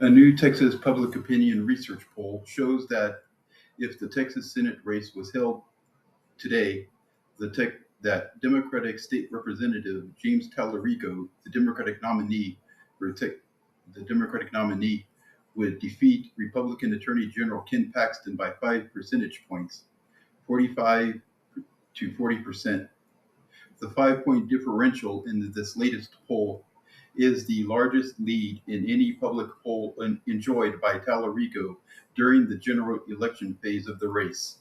A new Texas public opinion research poll shows that if the Texas Senate race was held today, that Democratic State Representative James Talarico, the Democratic nominee, would defeat Republican Attorney General Ken Paxton by 5 percentage points, 45 to 40%. The 5 point differential in this latest poll is the largest lead in any public poll enjoyed by Talarico during the general election phase of the race.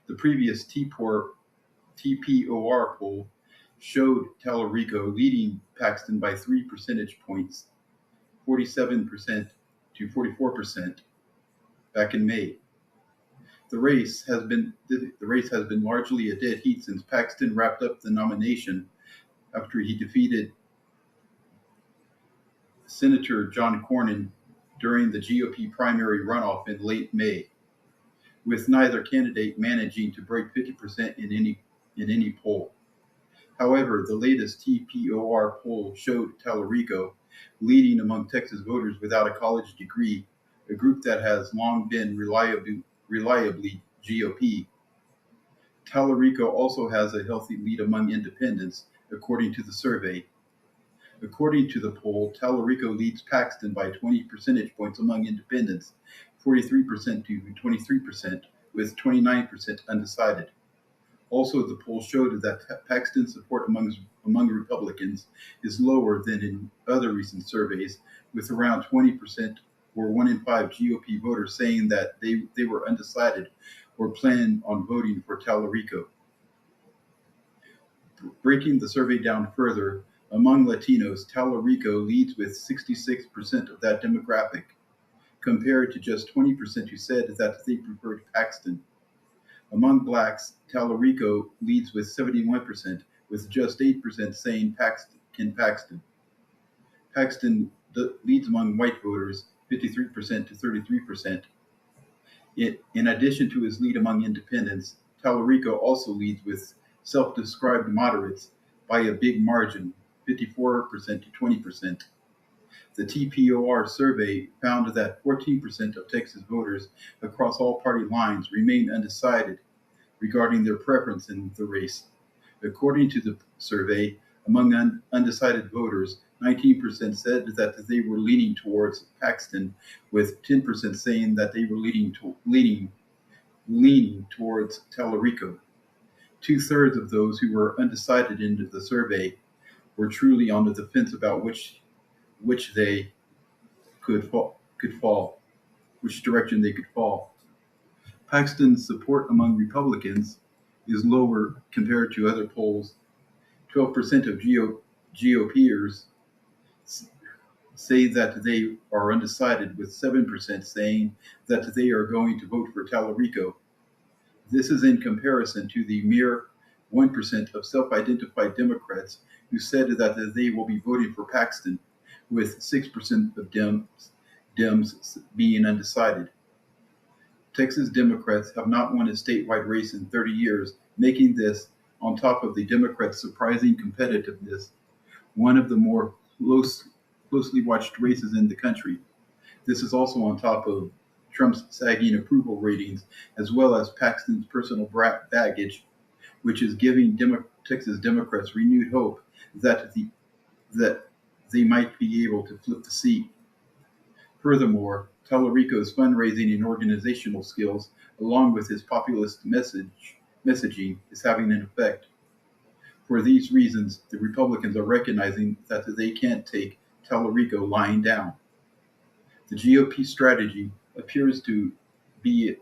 The previous TPOR poll showed Talarico leading Paxton by 3 percentage points, 47% to 44%, back in May. The race has been largely a dead heat since Paxton wrapped up the nomination after he defeated Senator John Cornyn during the GOP primary runoff in late May, with neither candidate managing to break 50% in any poll. However, the latest TPOR poll showed Talarico leading among Texas voters without a college degree, a group that has long been reliably GOP. Talarico also has a healthy lead among independents, according to the survey. According to the poll, Talarico leads Paxton by 20 percentage points among independents, 43% to 23%, with 29% undecided. Also, the poll showed that Paxton's support among Republicans is lower than in other recent surveys, with around 20% or 1 in 5 GOP voters saying that they were undecided or plan on voting for Talarico. Breaking the survey down further, among Latinos, Talarico leads with 66% of that demographic, compared to just 20% who said that they preferred Paxton. Among Blacks, Talarico leads with 71%, with just 8% saying Ken Paxton. Paxton leads among white voters, 53% to 33%. In addition to his lead among independents, Talarico also leads with self-described moderates by a big margin, 54% to 20%. The TPOR survey found that 14% of Texas voters across all party lines remain undecided regarding their preference in the race. According to the survey, among undecided voters, 19% said that they were leaning towards Paxton, with 10% saying that they were leaning towards Talarico. 2/3 of those who were undecided in the survey were truly on the fence about which they could fall, which direction they could fall. Paxton's support among Republicans is lower compared to other polls. 12% of GOPers say that they are undecided, with 7% saying that they are going to vote for Talarico. This is in comparison to the mere 1% of self-identified Democrats who said that they will be voting for Paxton, with 6% of Dems being undecided. Texas Democrats have not won a statewide race in 30 years, making this, on top of the Democrats' surprising competitiveness, one of the more closely watched races in the country. This is also on top of Trump's sagging approval ratings, as well as Paxton's personal baggage, which is giving Texas Democrats renewed hope that they might be able to flip the seat. Furthermore, Talarico's fundraising and organizational skills, along with his populist messaging, is having an effect. For these reasons, the Republicans are recognizing that they can't take Talarico lying down. The GOP strategy appears to be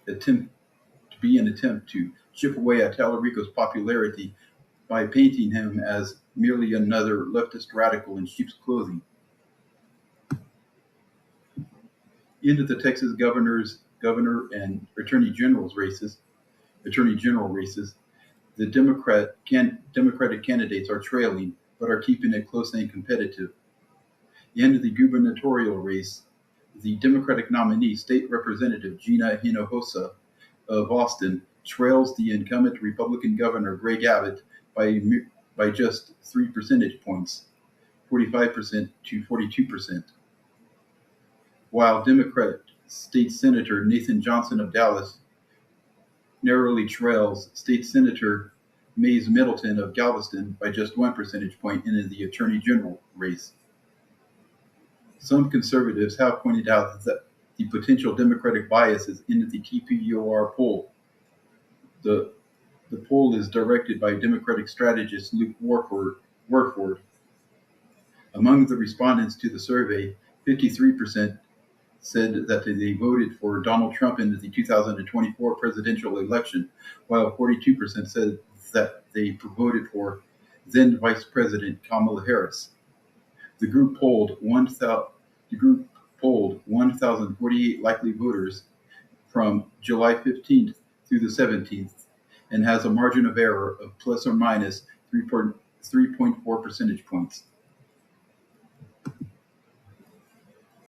an attempt to chip away at Talarico's popularity by painting him as merely another leftist radical in sheep's clothing. Into the Texas governor and attorney general races, the Democratic candidates are trailing, but are keeping it close and competitive. In the gubernatorial race, the Democratic nominee, State Representative Gina Hinojosa of Austin, trails the incumbent Republican governor Greg Abbott by just 3 percentage points, 45% to 42%. while Democrat State Senator Nathan Johnson of Dallas narrowly trails State Senator Mays Middleton of Galveston by just 1 percentage point in the Attorney General race. Some conservatives have pointed out that the potential Democratic biases in the TPUR poll. The poll is directed by Democratic strategist Luke Warford. Among the respondents to the survey, 53% said that they voted for Donald Trump in the 2024 presidential election, while 42% said that they voted for then Vice President Kamala Harris. The group polled 1,048 likely voters from July 15th through the 17th and has a margin of error of plus or minus 3.4 percentage points.